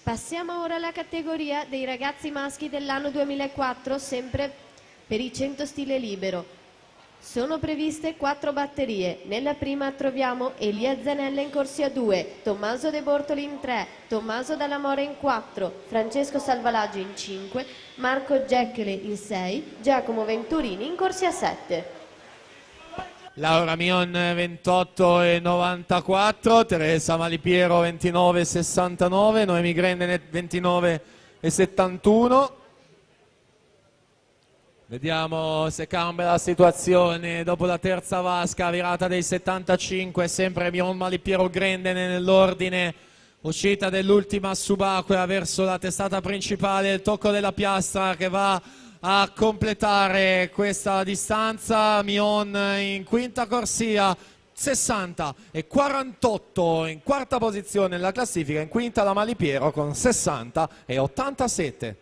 Passiamo ora alla categoria dei ragazzi maschi dell'anno 2004, sempre per i 100 stile libero. Sono previste 4 batterie. Nella prima troviamo Elia Zanella in corsia 2, Tommaso De Bortoli in 3, Tommaso Dalla Mora in 4, Francesco Salvalaggio in 5, Marco Gecchle in 6, Giacomo Venturini in corsia 7. Laura Mion 28,94, Teresa Malipiero 29,69, Noemi Grendenet 29,71. Vediamo se cambia la situazione dopo la terza vasca, virata dei 75, sempre Mion Malipiero Grendene nell'ordine, uscita dell'ultima subacquea verso la testata principale, il tocco della piastra che va a completare questa distanza. Mion in quinta corsia, 60 e 48 in quarta posizione nella classifica, in quinta la Malipiero con 60 e 87.